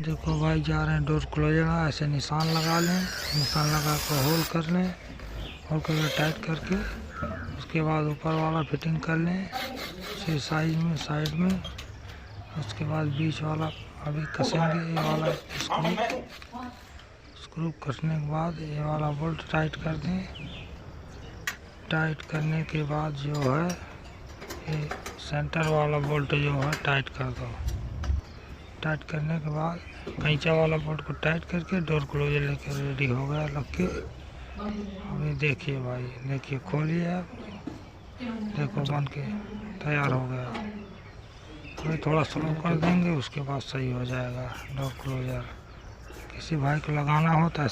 देखो भाई जा रहे हैं डोर क्लोजर, ऐसे निशान लगा लें, निशान लगा कर होल कर लें, होल करके टाइट करके उसके बाद ऊपर वाला फिटिंग कर लें इसी साइज में साइड में। उसके बाद बीच वाला अभी कसेंगे, ये वाला स्क्रू कसने के बाद ये वाला बोल्ट टाइट कर दें। टाइट करने के बाद जो है ये सेंटर वाला बोल्ट जो है टाइट कर दो। टाइट करने के बाद कैंचा वाला बोल्ट को टाइट करके डोर क्लोजर लेके रेडी हो गया लग के। अभी देखिए भाई, देखिए खोलिए आप, देखो बन के तैयार हो गया। अभी थोड़ा स्लो कर देंगे, उसके बाद सही हो जाएगा डोर क्लोजर। किसी भाई को लगाना हो तो